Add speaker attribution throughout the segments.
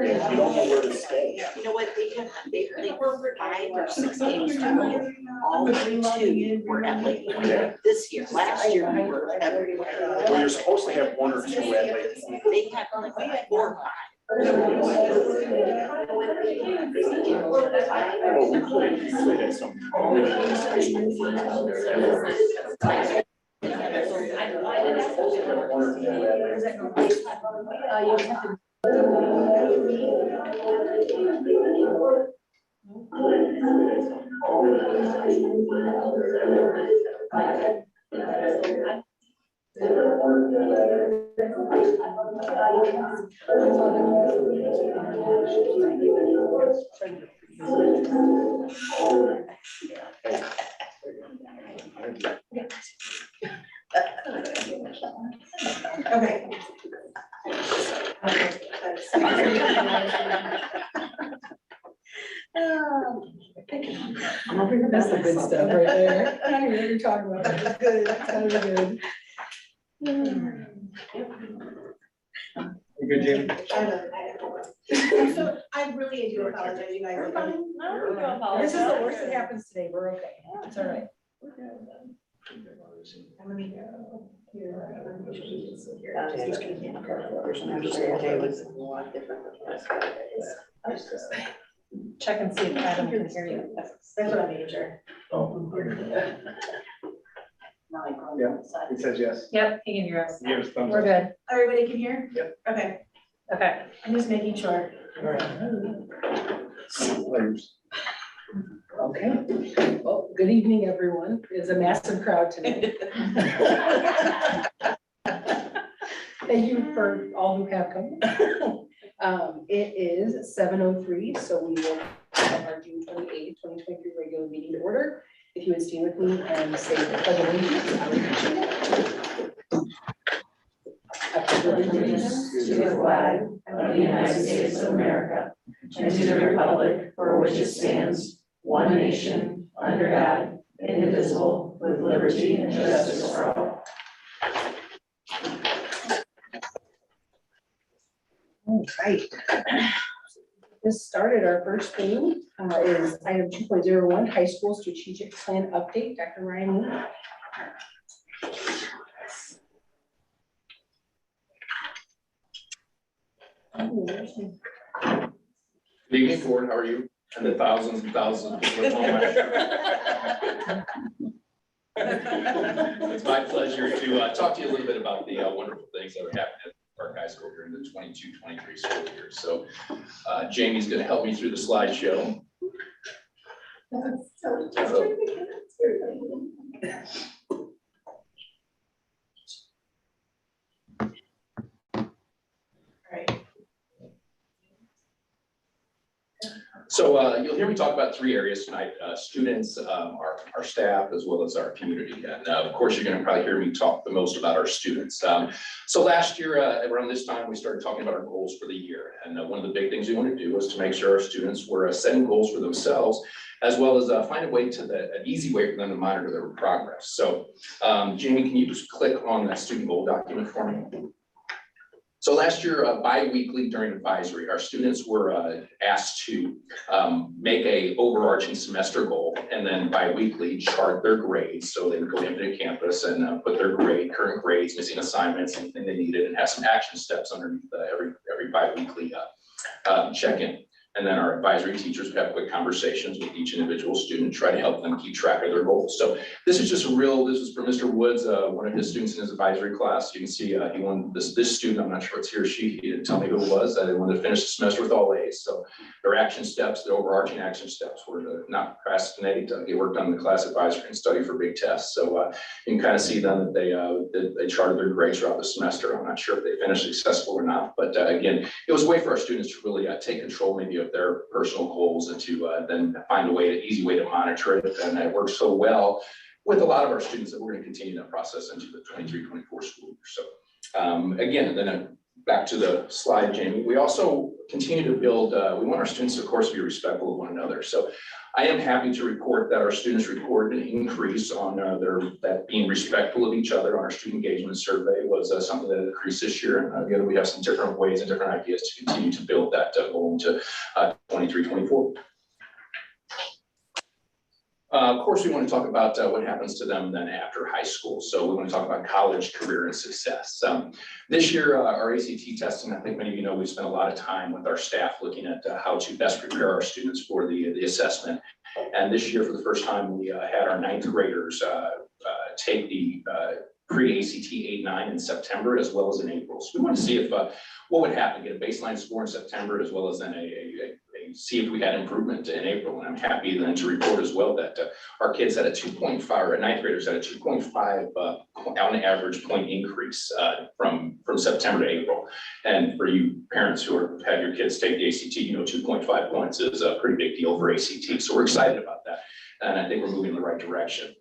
Speaker 1: You don't know where to stay.
Speaker 2: You know what, they played 5 or 6 games total. All 2 were at Lakeland this year. Last year we were everywhere.
Speaker 1: Well, you're supposed to have 1 or 2 at Lake.
Speaker 2: They had like 4 or 5.
Speaker 1: Well, we played at some really good high school for
Speaker 3: Okay.
Speaker 4: That's the good stuff right there. I don't know what you're talking about. That's good. That's good.
Speaker 1: You good, Jamie?
Speaker 3: So I really do apologize, you guys.
Speaker 5: We're fine. No, we don't apologize.
Speaker 4: This is the worst that happens today. We're okay. It's all right.
Speaker 3: I'm gonna be
Speaker 5: Check and see if Adam can hear you.
Speaker 3: That's what I'm making sure.
Speaker 1: Oh. Yeah, he says yes.
Speaker 5: Yep, he can hear us.
Speaker 1: Give us thumbs
Speaker 5: We're
Speaker 1: up.
Speaker 5: good.
Speaker 3: Everybody can hear?
Speaker 1: Yep.
Speaker 3: Okay,
Speaker 5: Okay.
Speaker 3: I'm just making sure.
Speaker 4: Okay. Well, good evening, everyone. It's a massive crowd tonight. Thank you for all who have come. It is 7:03, so we will have our June 28th, 2023 regular meeting to order. If you would stand with me and say the pledge of allegiance. I pledge allegiance
Speaker 6: To the flag of the United States of America and to the republic for which it stands, one nation, under God, indivisible, with liberty and justice for all.
Speaker 4: All right. This started, our first thing is item 2.01, high school strategic plan update. Dr. Ryan Lee.
Speaker 7: Good evening, Ford, how are you? And the thousands and thousands of people at home. It's my pleasure to talk to you a little bit about the wonderful things that are happening at Park High School during the 22-23 school year. So Jamie's going to help me through the slideshow. So you'll hear me talk about 3 areas tonight: students, our staff, as well as our community. And of course, you're going to probably hear me talk the most about our students. So last year, around this time, we started talking about our goals for the year. And one of the big things we want to do is to make sure our students were setting goals for themselves, as well as find a way an easy way for them to monitor their progress. So Jamie, can you just click on that student goal document for me? So last year, bi-weekly during advisory, our students were asked to make a overarching semester goal, and then bi-weekly chart their grades. So they would go into campus and put their current grades, missing assignments, anything they needed, and have some action steps underneath every bi-weekly check-in. And then our advisory teachers would have quick conversations with each individual student, try to help them keep track of their goals. So this is just this is for Mr. Woods, one of his students in his advisory class. You can see he won this student, I'm not sure it's he or she, he didn't tell me who it was. They wanted to finish the semester with all A's. So their action steps, the overarching action steps were to not procrastinate, to get work done in the class advisory and study for big tests. So you can kind of see then that they charted their grades throughout the semester. I'm not sure if they finished successful or not, but again, it was a way for our students to really take control maybe of their personal goals and to then find an easy way to monitor it. And it works so well with a lot of our students that we're going to continue that process into the 23-24 school year. So again, then back to the slide, Jamie, we also continue to build, we want our students, of course, to be respectful of one another. So I am happy to report that our students reported an increase on that being respectful of each other on our student engagement survey was something that increased this year. And again, we have some different ways and different ideas to continue to build that goal into 23-24. Of course, we want to talk about what happens to them then after high school. So we want to talk about college, career, and success. This year, our ACT testing, I think many of you know, we spent a lot of time with our staff looking at how to best prepare our students for the assessment. And this year, for the first time, we had our 9th graders take the pre-ACT 8-9 in September as well as in April. So we want to see if what would happen, get a baseline score in September as well as then see if we had improvement in April. And I'm happy then to report as well that our kids had a 2.5, or 9th graders had a 2.5 on average point increase from September to April. And for you parents who have your kids take the ACT, you know 2.5 points is a pretty big deal for ACT. So we're excited about that. And I think we're moving in the right direction.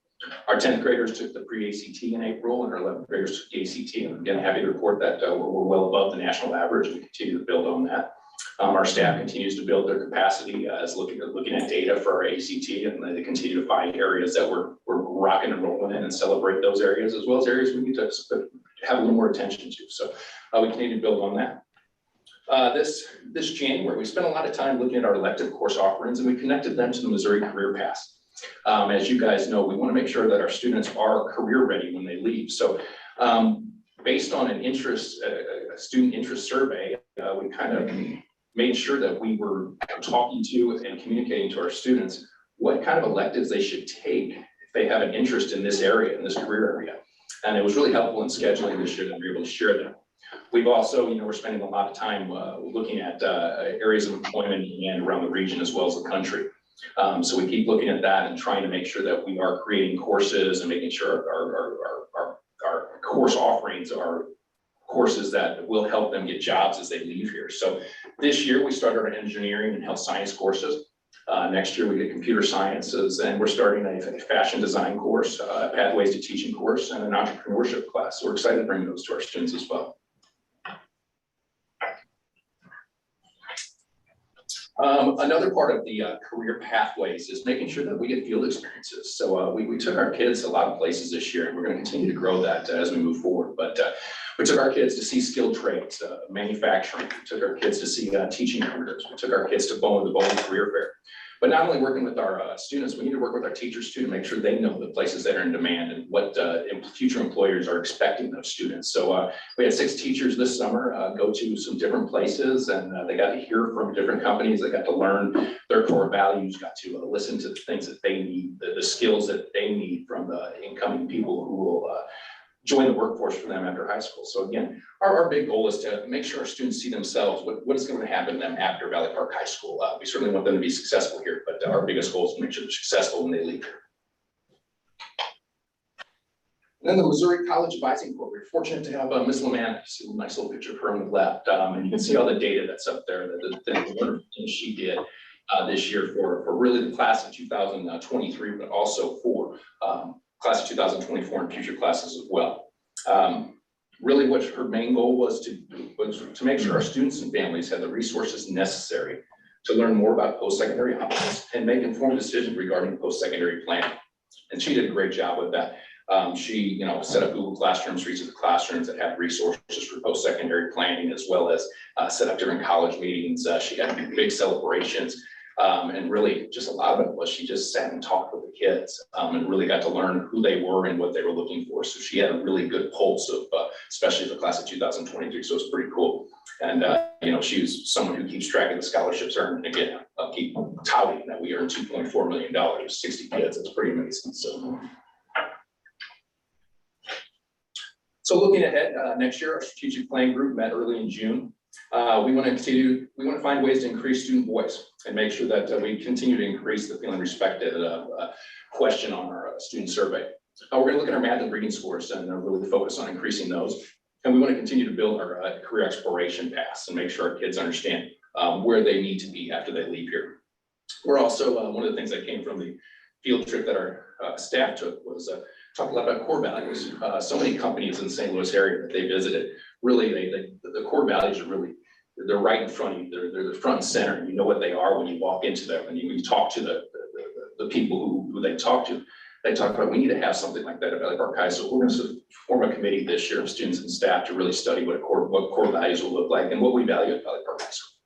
Speaker 7: Our 10th graders took the pre-ACT in April, and our 11th graders took the ACT. And again, happy to report that we're well above the national average. We continue to build on that. Our staff continues to build their capacity as looking at data for our ACT, and they continue to find areas that we're rocking and rolling in and celebrate those areas, as well as areas we need to have a little more attention to. So we continue to build on that. This January, we spent a lot of time looking at our elective course offerings, and we connected them to the Missouri Career Pass. As you guys know, we want to make sure that our students are career ready when they leave. So based on a student interest survey, we kind of made sure that we were talking to and communicating to our students what kind of electives they should take if they have an interest in this area, in this career area. And it was really helpful in scheduling this year that we were able to share them. We've also, we're spending a lot of time looking at areas of employment and around the region as well as the country. So we keep looking at that and trying to make sure that we are creating courses and making sure our course offerings are courses that will help them get jobs as they leave here. So this year we started our engineering and health science courses. Next year we get computer sciences, and we're starting a fashion design course, pathways to teaching course, and an entrepreneurship class. So we're excited to bring those to our students as well. Another part of the career pathways is making sure that we get field experiences. So we took our kids to a lot of places this year, and we're going to continue to grow that as we move forward. But we took our kids to see skilled trades, manufacturing. We took our kids to see teaching careers. We took our kids to the Bowen Career Fair. But not only working with our students, we need to work with our teachers too to make sure they know the places that are in demand and what future employers are expecting of students. So we had 6 teachers this summer go to some different places, and they got to hear from different companies. They got to learn their core values, got to listen to the things that they need, the skills that they need from the incoming people who will join the workforce for them after high school. So again, our big goal is to make sure our students see themselves, what is going to happen to them after Valley Park High School. We certainly want them to be successful here, but our biggest goal is to make sure they're successful when they leave here. And then the Missouri College Advising Corps. We're fortunate to have Ms. LeMan, see a nice little picture of her on the left, and you can see all the data that's up there, the wonderful things she did this year for really the class of 2023, but also for class of 2024 and future classes as well. Really what her main goal was to make sure our students and families had the resources necessary to learn more about post-secondary options and make informed decisions regarding post-secondary planning. And she did a great job with that. She set up Google Classrooms for each of the classrooms that have resources for post-secondary planning, as well as set up different college meetings. She had big celebrations. And really just a lot of it was she just sat and talked with the kids and really got to learn who they were and what they were looking for. So she had a really good pulse of, especially the class of 2023. So it's pretty cool. And, she's someone who keeps track of the scholarships earned. And again, I'll keep touting that we earned $2.4 million, 60 kids. That's pretty amazing. So looking ahead, next year, our strategic planning group met early in June. We want to find ways to increase student voice and make sure that we continue to increase the feeling respected question on our student survey. We're going to look at our math and reading scores and really focus on increasing those. And we want to continue to build our career exploration paths and make sure our kids understand where they need to be after they leave here. We're also, one of the things that came from the field trip that our staff took was talk a lot about core values. So many companies in the St. Louis area that they visited, really, the core values are really, they're right in front of you. They're the front and center. You know what they are when you walk into them, and you talk to the people who they talk to. They talk about, we need to have something like that at Valley Park High. So we're going to form a committee this year of students and staff to really study what core values will look like and what we value at Valley Park High School.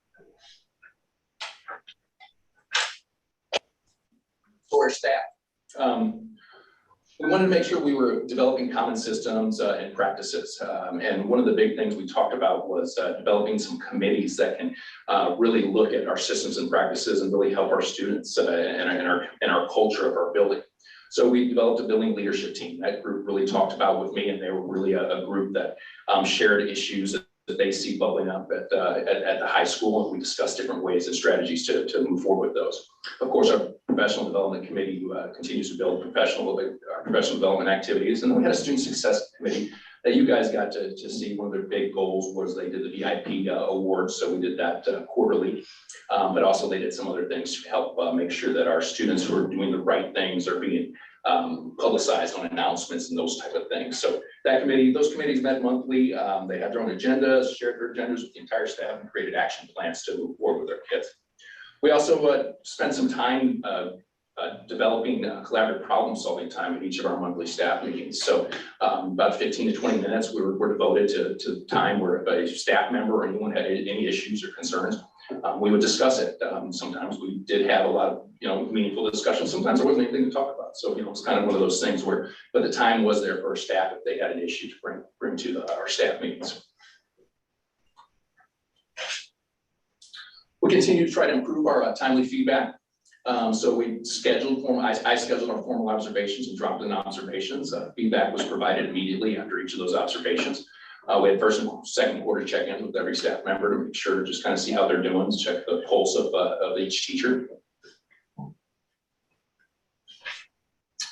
Speaker 7: staff. We wanted to make sure we were developing common systems and practices. And one of the big things we talked about was developing some committees that can really look at our systems and practices and really help our students and our culture of our building. So we developed a building leadership team. That group really talked about with me, and they were really a group that shared issues that they see bubbling up at the high school, and we discussed different ways and strategies to move forward with those. Of course, our professional development committee continues to build professional development activities, and then we had a student success committee that you guys got to see. One of their big goals was they did the VIP awards, so we did that quarterly, but also they did some other things to help make sure that our students who are doing the right things are being publicized on announcements and those type of things. So those committees met monthly. They had their own agendas, shared their agendas with the entire staff, and created action plans to move forward with their kids. We also spent some time developing collaborative problem solving time in each of our monthly staff meetings. So about 15 to 20 minutes were devoted to time where if a staff member or anyone had any issues or concerns, we would discuss it. Sometimes we did have a lot of meaningful discussions. Sometimes there wasn't anything to talk about. So it's kind of one of those things where, but the time was there for our staff if they had an issue to bring to our staff meetings. We continue to try to improve our timely feedback. So we scheduled I scheduled our formal observations and dropped in observations. Feedback was provided immediately after each of those observations. We had first and second quarter check-ins with every staff member to make sure to just kind of see how they're doing, check the pulse of each teacher.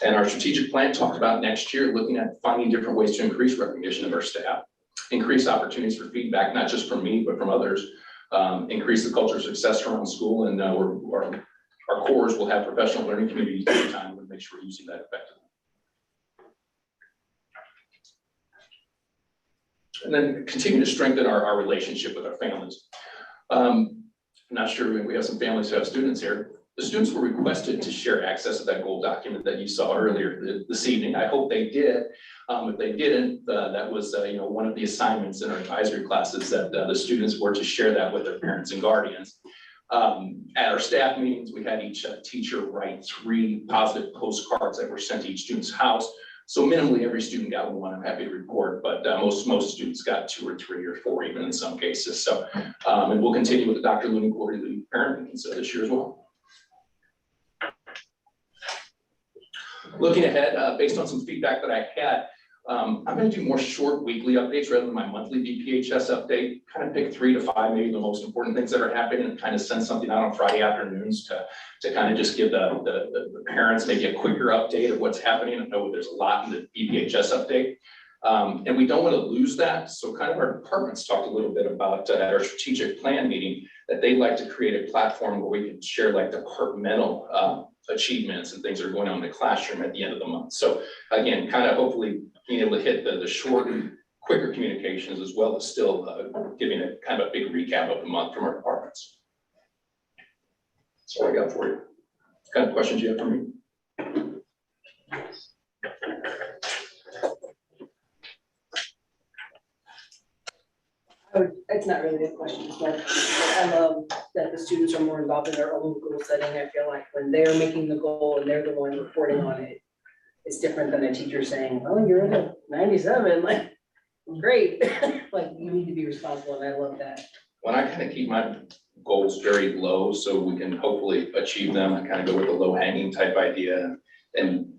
Speaker 7: And our strategic plan talked about next year, looking at finding different ways to increase recognition of our staff, increase opportunities for feedback, not just from me, but from others, increase the culture of success around school, and our cores will have professional learning communities over time to make sure we're using that effectively. And then continue to strengthen our relationship with our families. I'm not sure if we have some families who have students here. The students were requested to share access to that goal document that you saw earlier this evening. I hope they did. If they didn't, that was one of the assignments in our advisory classes that the students were to share that with their parents and guardians. At our staff meetings, we had each teacher write 3 positive postcards that were sent to each student's house. So minimally, every student got one, I'm happy to report, but most students got 2 or 3 or 4 even in some cases. So, and we'll continue with the Dr. Looney quarterly parent meetings this year as well. Looking ahead, based on some feedback that I had, I'm going to do more short weekly updates rather than my monthly DPHS update. Kind of pick 3 to 5, maybe the most important things that are happening, and kind of send something out on Friday afternoons to kind of just give the parents maybe a quicker update of what's happening. I know there's a lot in the DPHS update. And we don't want to lose that. So kind of our departments talked a little bit about at our strategic plan meeting that they'd like to create a platform where we can share like departmental achievements and things that are going on in the classroom at the end of the month. So again, kind of hopefully being able to hit the short and quicker communications as well as still giving a kind of a big recap of the month from our departments. That's all I got for you. What kind of questions you have for me?
Speaker 4: It's not really a question, but I love that the students are more involved in their own goal setting. I feel like when they're making the goal and they're the one reporting on it, it's different than a teacher saying, "Oh, you're at a 97, like, great." Like, you need to be responsible, and I love that.
Speaker 7: When I kind of keep my goals very low so we can hopefully achieve them, I kind of go with the low hanging type idea. And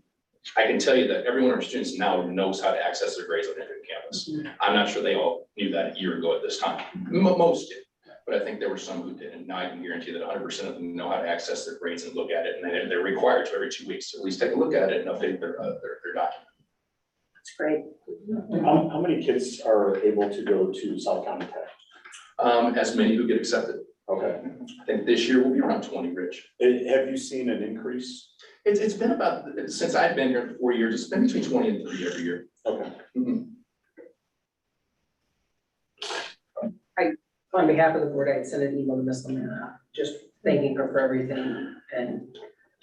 Speaker 7: I can tell you that every one of our students now knows how to access their grades on Infinite Campus. I'm not sure they all knew that a year ago at this time. Most did, but I think there were some who didn't. Now I can guarantee that 100% of them know how to access their grades and look at it, and they're required to every 2 weeks to at least take a look at it and update their document.
Speaker 4: It's great.
Speaker 1: How many kids are able to go to South County Tech?
Speaker 7: As many who get accepted.
Speaker 1: Okay.
Speaker 7: I think this year will be around 20, Rich.
Speaker 1: Have you seen an increase?
Speaker 7: It's been about, since I've been here for 4 years, it's been between 20 and 30 every year.
Speaker 1: Okay.
Speaker 7: Mhm.
Speaker 4: On behalf of the board, I'd send an email to Ms. Lamanna, just thanking her for everything. And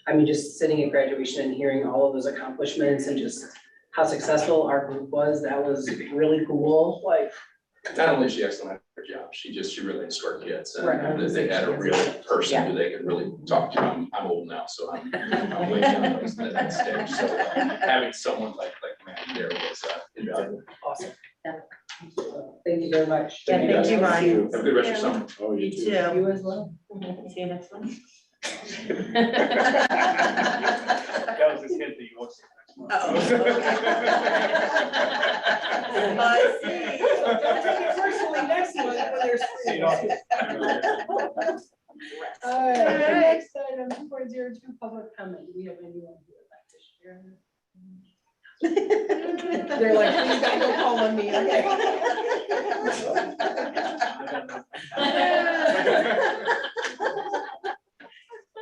Speaker 4: I mean, just sitting at graduation and hearing all of those accomplishments and just how successful our group was, that was really cool. Like,
Speaker 7: Not only is she excellent at her job, she relates to our kids,
Speaker 4: Right.
Speaker 7: and they had a real person who they could really talk to. I'm old now, so I'm way down that stage, so having someone like Maggie there was invaluable.
Speaker 4: Awesome. Thank you very much.
Speaker 5: Yeah, thank you, Ryan.
Speaker 7: Have a good rest of your summer.
Speaker 1: Oh, you too.
Speaker 4: You as well.
Speaker 5: See you next one.
Speaker 1: That was his hint that you won't see next month.
Speaker 2: I see.
Speaker 4: Don't take it personally next month when there's.
Speaker 1: See you all.
Speaker 4: All right, next item, 2.02, public comment. Do we have anyone who would like to share? They're like, please don't go call on me, okay?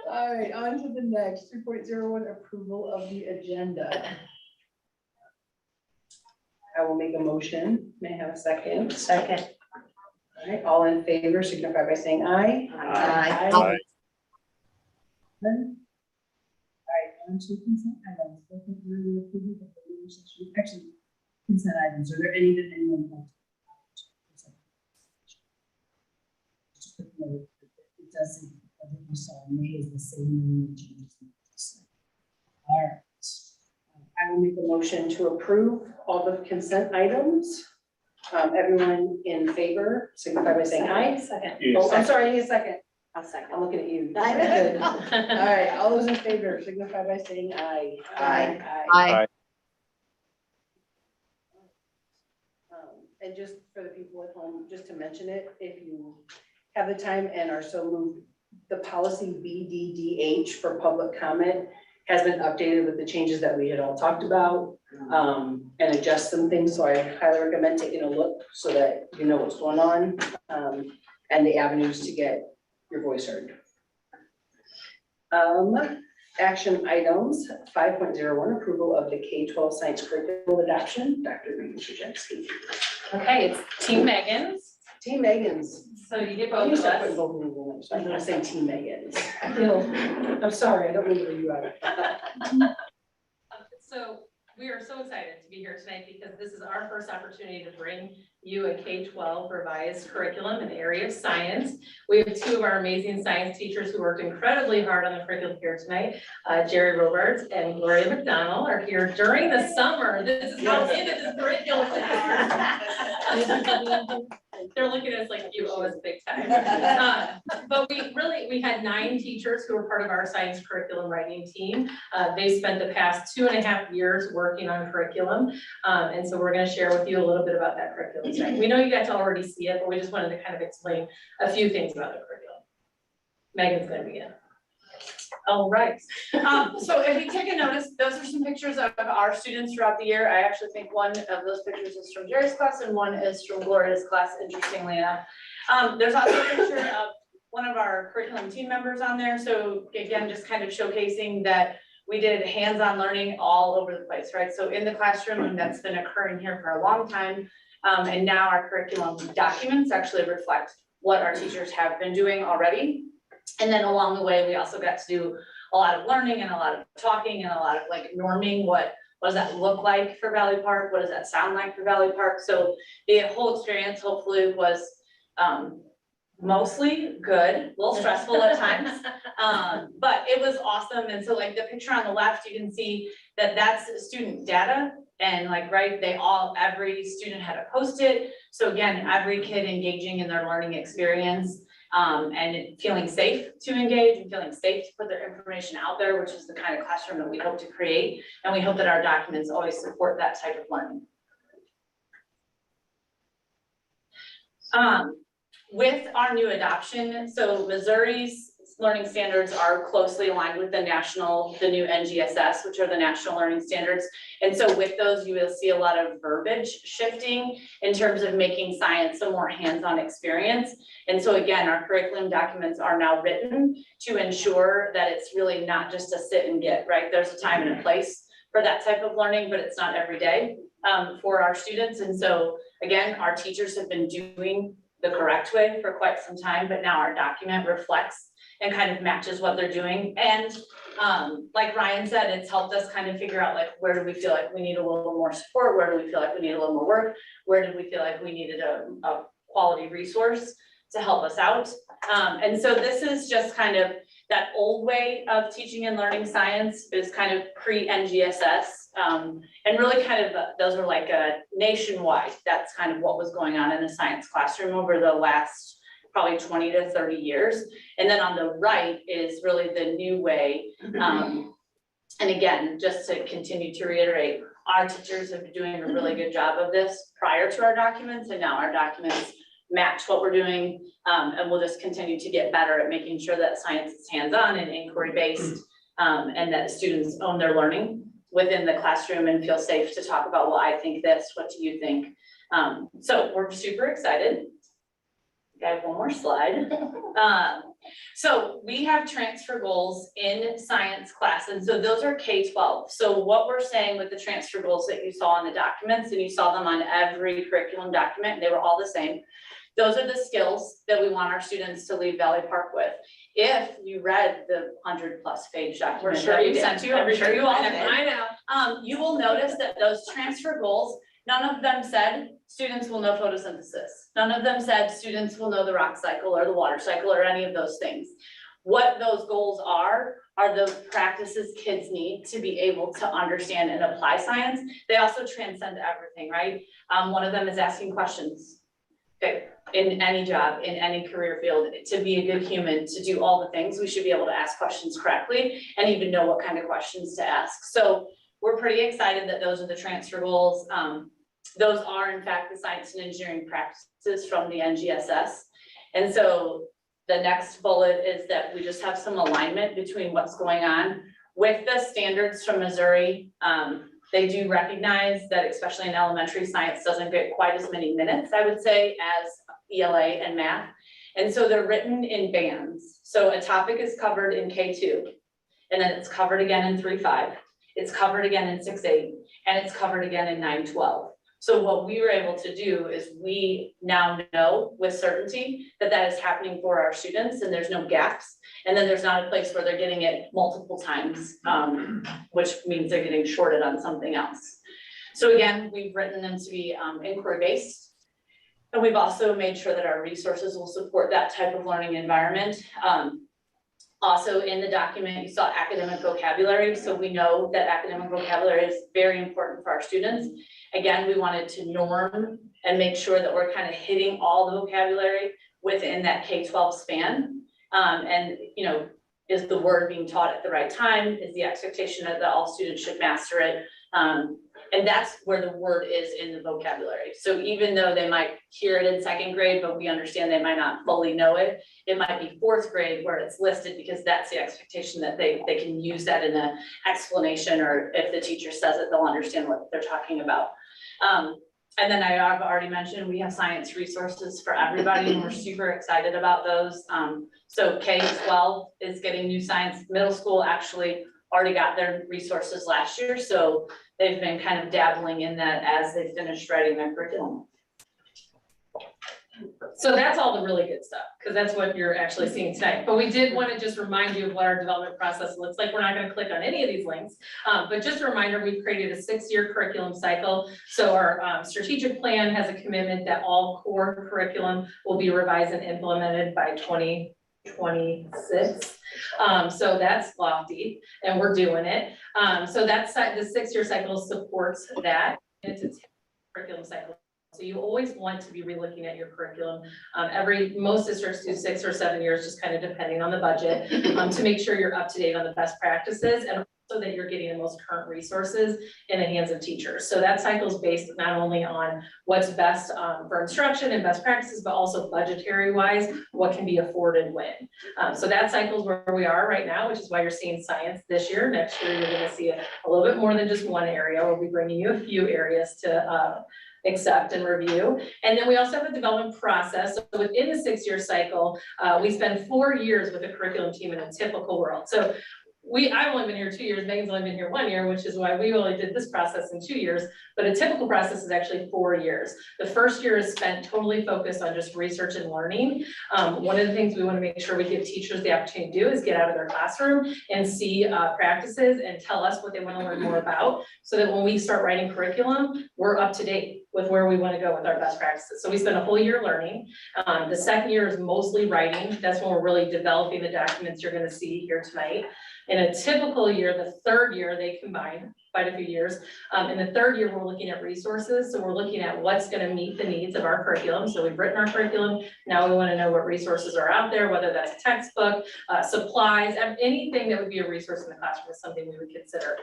Speaker 4: All right, on to the next, 2.01, approval of the agenda. I will make a motion. May I have a second?
Speaker 5: Second.
Speaker 4: All right, all in favor signify by saying aye.
Speaker 2: Aye.
Speaker 4: All right, on to consent items. Actually, consent items, are there any that anyone wants? Just a quick note, it does say, I think you saw, May is the same. All right. I will make a motion to approve all the consent items. Everyone in favor, signify by saying aye.
Speaker 5: Second.
Speaker 4: Oh, I'm sorry, I need a second.
Speaker 2: I'll second.
Speaker 4: I'm looking at you.
Speaker 2: I
Speaker 4: Good.
Speaker 2: know.
Speaker 4: All right, all those in favor, signify by saying aye.
Speaker 2: Aye.
Speaker 4: Aye. And just for the people at home, just to mention it, if you have the time and are so moved, the policy BDDH for public comment has been updated with the changes that we had all talked about, and adjust some things, so I highly recommend taking a look so that you know what's going on, and the avenues to get your voice heard. Action items, 5.01, approval of the K-12 science curriculum adoption, Dr. Reed Krzyzewski.
Speaker 5: Okay, it's Team Megan's.
Speaker 4: Team Megan's.
Speaker 5: So you get
Speaker 4: I
Speaker 5: both
Speaker 4: used
Speaker 5: of
Speaker 4: to put
Speaker 5: us.
Speaker 4: both of them in, so I'm gonna say Team Megan's. I feel, I'm sorry, I don't mean to leave you out.
Speaker 5: So we are so excited to be here tonight because this is our first opportunity to bring you a K-12 revised curriculum in the area of science. We have two of our amazing science teachers who worked incredibly hard on the curriculum here tonight. Jerry Roberts and Gloria McDonald are here during the summer. This is how into this curriculum they are. They're looking at us like you owe us big time. But we had 9 teachers who were part of our science curriculum writing team. They spent the past 2.5 years working on curriculum. And so we're gonna share with you a little bit about that curriculum tonight. We know you got to already see it, but we just wanted to kind of explain a few things about the curriculum. Megan's gonna begin. All right.
Speaker 8: So if you take a notice, those are some pictures of our students throughout the year. I actually think one of those pictures is from Jerry's class and one is from Gloria's class, interestingly enough. There's also a picture of one of our curriculum team members on there. So again, just kind of showcasing that we did hands-on learning all over the place, right? So in the classroom, and that's been occurring here for a long time. And now our curriculum documents actually reflect what our teachers have been doing already. And then along the way, we also got to do a lot of learning and a lot of talking and a lot of like norming what does that look like for Valley Park? What does that sound like for Valley Park? So the whole experience hopefully was mostly good, a little stressful at times, but it was awesome. And so like the picture on the left, you can see that that's student data. And like, right, every student had a Post-it. So again, every kid engaging in their learning experience. And feeling safe to engage and feeling safe to put their information out there, which is the kind of classroom that we hope to create. And we hope that our documents always support that type of learning. With our new adoption, so Missouri's learning standards are closely aligned with the new NGSS, which are the national learning standards. And so with those, you will see a lot of verbiage shifting in terms of making science a more hands-on experience. And so again, our curriculum documents are now written to ensure that it's really not just a sit and get, right? There's a time and a place for that type of learning, but it's not every day for our students. And so again, our teachers have been doing the correct way for quite some time, but now our document reflects and kind of matches what they're doing. And like Ryan said, it's helped us kind of figure out like, where do we feel like we need a little more support? Where do we feel like we need a little more work? Where did we feel like we needed a quality resource to help us out? And so this is just kind of that old way of teaching and learning science is kind of pre-NGSS. And really kind of, those are like nationwide. That's kind of what was going on in the science classroom over the last probably 20 to 30 years. And then on the right is really the new way. And again, just to continue to reiterate, our teachers have been doing a really good job of this prior to our documents, and now our documents match what we're doing. And we'll just continue to get better at making sure that science is hands-on and inquiry-based, and that students own their learning within the classroom and feel safe to talk about, well, I think this, what do you think? So we're super excited. I have one more slide. So we have transfer goals in science class, and so those are K-12. So what we're saying with the transfer goals that you saw in the documents, and you saw them on every curriculum document, they were all the same. Those are the skills that we want our students to leave Valley Park with. If you read the 100+ page document that we sent you, I'm sure you all did.
Speaker 5: I know.
Speaker 8: You will notice that those transfer goals, none of them said students will know photosynthesis. None of them said students will know the rock cycle or the water cycle or any of those things. What those goals are the practices kids need to be able to understand and apply science. They also transcend everything, right? One of them is asking questions. Okay. In any job, in any career field, to be a good human, to do all the things, we should be able to ask questions correctly and even know what kind of questions to ask. So we're pretty excited that those are the transfer goals. Those are in fact the science and engineering practices from the NGSS. And so the next bullet is that we just have some alignment between what's going on with the standards from Missouri. They do recognize that especially in elementary, science doesn't get quite as many minutes, I would say, as ELA and math. And so they're written in bands. So a topic is covered in K2, and then it's covered again in 3.5. It's covered again in 6.8, and it's covered again in 9.12. So what we were able to do is we now know with certainty that that is happening for our students, and there's no gaps. And then there's not a place where they're getting it multiple times, which means they're getting shorted on something else. So again, we've written them to be inquiry-based. And we've also made sure that our resources will support that type of learning environment. Also in the document, you saw academic vocabulary. So we know that academic vocabulary is very important for our students. Again, we wanted to norm and make sure that we're kind of hitting all the vocabulary within that K-12 span. And, you know, is the word being taught at the right time? Is the expectation that all students should master it? And that's where the word is in the vocabulary. So even though they might hear it in 2nd grade, but we understand they might not fully know it, it might be 4th grade where it's listed because that's the expectation that they can use that in an explanation, or if the teacher says it, they'll understand what they're talking about. And then I've already mentioned we have science resources for everybody, and we're super excited about those. So K-12 is getting new science. Middle school actually already got their resources last year, so they've been kind of dabbling in that as they finished writing their curriculum.
Speaker 5: So that's all the really good stuff, because that's what you're actually seeing tonight. But we did want to just remind you of what our development process looks like. We're not going to click on any of these links, but just a reminder, we've created a 6-year curriculum cycle. So our strategic plan has a commitment that all core curriculum will be revised and implemented by 2026. So that's lofty, and we're doing it. So that's the 6-year cycle supports that. It's a curriculum cycle. So you always want to be relooking at your curriculum. Most districts do 6 or 7 years, just kind of depending on the budget, to make sure you're up to date on the best practices, and also that you're getting the most current resources in the hands of teachers. So that cycle is based not only on what's best for instruction and best practices, but also budgetary wise, what can be afforded when. So that cycle is where we are right now, which is why you're seeing science this year. Next year, you're going to see a little bit more than just one area. We'll be bringing you a few areas to accept and review. And then we also have a development process. So within the 6-year cycle, we spend 4 years with the curriculum team in a typical world. So I've only been here 2 years, Megan's only been here 1 year, which is why we only did this process in 2 years. But a typical process is actually 4 years. The first year is spent totally focused on just research and learning. One of the things we want to make sure we give teachers the opportunity to do is get out of their classroom and see practices and tell us what they want to learn more about, so that when we start writing curriculum, we're up to date with where we want to go with our best practices. So we spend a whole year learning. The second year is mostly writing. That's when we're really developing the documents you're going to see here tonight. In a typical year, the third year, they combine quite a few years. In the third year, we're looking at resources. So we're looking at what's going to meet the needs of our curriculum. So we've written our curriculum. Now we want to know what resources are out there, whether that's a textbook, supplies, anything that would be a resource in the classroom is something we would consider.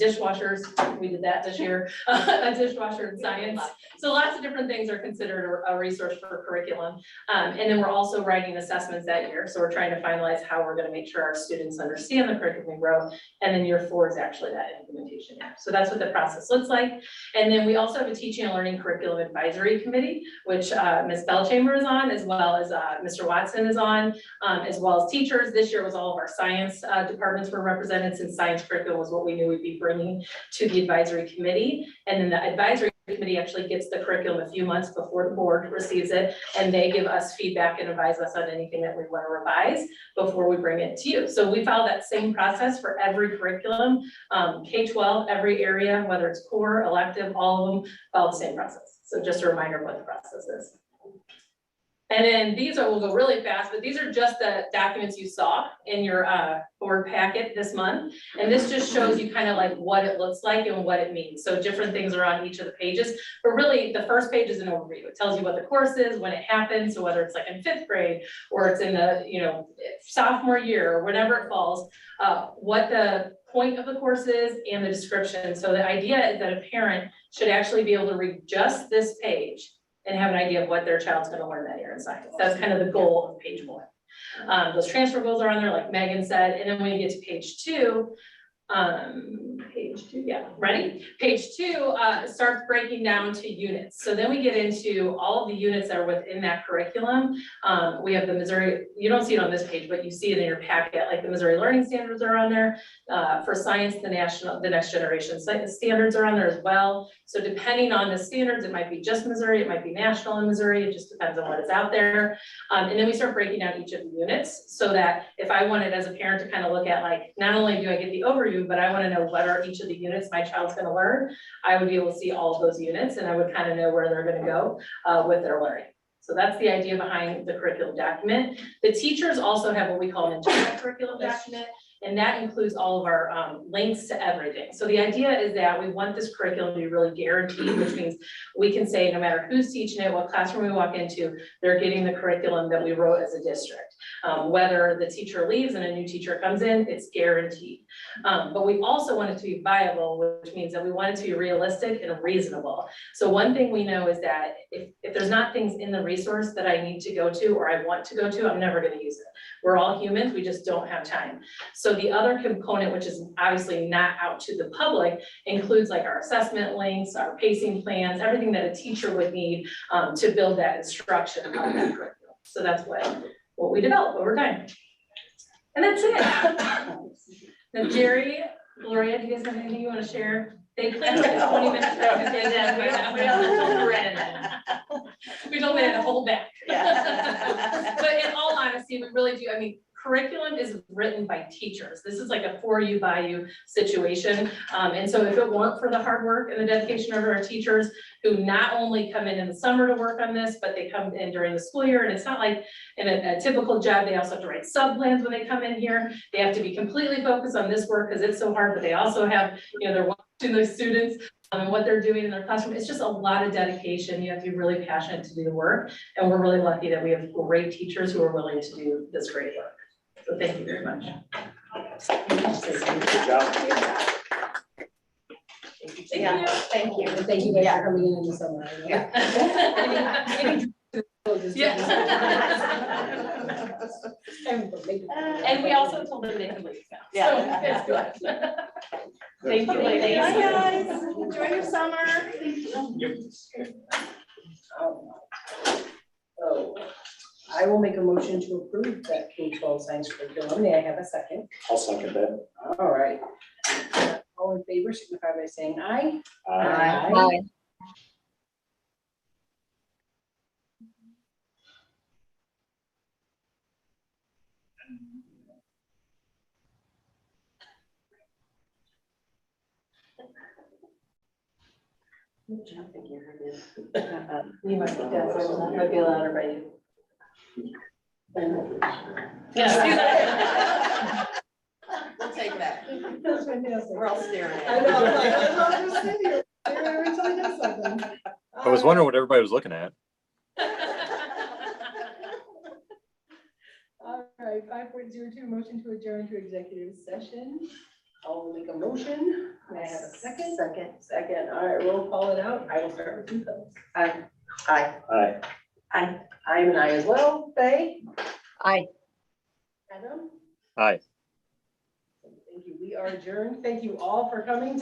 Speaker 5: Dishwashers, we did that this year, a dishwasher in science. So lots of different things are considered a resource for curriculum. And then we're also writing assessments that year. So we're trying to finalize how we're going to make sure our students understand the curriculum we wrote. And then year 4 is actually that implementation year. So that's what the process looks like. And then we also have a teaching and learning curriculum advisory committee, which Ms. Bellchamber is on, as well as Mr. Watson is on, as well as teachers. This year was all of our science departments were represented, since science curriculum was what we knew we'd be bringing to the advisory committee. And then the advisory committee actually gets the curriculum a few months before the board receives it, and they give us feedback and advise us on anything that we want to revise before we bring it to you. So we follow that same process for every curriculum, K-12, every area, whether it's core, elective, all of them follow the same process. So just a reminder of what the process is. And then these will go really fast, but these are just the documents you saw in your board packet this month. And this just shows you kind of like what it looks like and what it means. So different things are on each of the pages, but really the first page is an overview. It tells you what the course is, when it happens. So whether it's like in 5th grade or it's in the, sophomore year or whenever it falls, what the point of the course is and the description. So the idea is that a parent should actually be able to read just this page and have an idea of what their child's going to learn that year in science. That's kind of the goal of page 1. Those transfer goals are on there, like Megan said, and then when you get to page 2, yeah, ready? Page 2 starts breaking down to units. So then we get into all of the units that are within that curriculum. We have the Missouri, you don't see it on this page, but you see it in your packet, like the Missouri Learning Standards are on there. For science, the next generation standards are on there as well. So depending on the standards, it might be just Missouri, it might be national in Missouri, it just depends on what is out there. And then we start breaking down each of the units, so that if I wanted as a parent to kind of look at, like, not only do I get the overview, but I want to know what are each of the units my child's going to learn, I would be able to see all of those units, and I would kind of know where they're going to go with their learning. So that's the idea behind the curriculum document. The teachers also have what we call an internal curriculum document, and that includes all of our links to everything. So the idea is that we want this curriculum to be really guaranteed, which means we can say no matter who's teaching it, what classroom we walk into, they're getting the curriculum that we wrote as a district. Whether the teacher leaves and a new teacher comes in, it's guaranteed. But we also want it to be viable, which means that we want it to be realistic and reasonable. So one thing we know is that if there's not things in the resource that I need to go to or I want to go to, I'm never going to use it. We're all humans, we just don't have time. So the other component, which is obviously not out to the public, includes like our assessment links, our pacing plans, everything that a teacher would need to build that instruction on that curriculum. So that's what we develop over time. And that's it. Now, Jerry, Gloria, do you guys have anything you want to share? They planned like a 20 minutes. We told them to hold back. But in all honesty, we really do. I mean, curriculum is written by teachers. This is like a for you, by you situation. And so if it weren't for the hard work and the dedication of our teachers, who not only come in the summer to work on this, but they come in during the school year. And it's not like in a typical job, they also have to write sub plans when they come in here. They have to be completely focused on this work because it's so hard, but they also have, they're watching the students and what they're doing in their classroom. It's just a lot of dedication. You have to be really passionate to do the work. And we're really lucky that we have great teachers who are willing to do this great work. So thank you very much.
Speaker 1: Good job.
Speaker 2: Thank you.
Speaker 4: And thank you guys for coming in the summer.
Speaker 5: And we also told them they can leave now.
Speaker 2: Yeah.
Speaker 5: So it's good. Thank you, ladies.
Speaker 2: Bye, guys. Enjoy your summer.
Speaker 1: Yep.
Speaker 4: Oh. I will make a motion to approve that K-12 science curriculum. May I have a second?
Speaker 1: I'll second that.
Speaker 4: All right. All in favor, signify by saying aye.
Speaker 1: Aye.
Speaker 2: Good job, Gary.
Speaker 4: You might be deaf, might be louder by you.
Speaker 5: Yeah.
Speaker 2: We'll take that.
Speaker 4: That's fantastic.
Speaker 2: We're all staring
Speaker 4: I
Speaker 2: at
Speaker 4: know,
Speaker 2: it.
Speaker 4: I'm like, that's what I'm just sitting here. Every time I do something.
Speaker 9: I was wondering what everybody was looking at.
Speaker 4: All right, 5.02, motion to adjourn to executive session. I'll make a motion. May I have a second? Second, all right, we'll call it out. I will start with you, Phyllis.
Speaker 2: Aye.
Speaker 1: Aye.
Speaker 4: I'm an aye as well. Faye?
Speaker 2: Aye.
Speaker 4: Adam?
Speaker 9: Aye.
Speaker 4: Thank you. We are adjourned. Thank you all for coming tonight.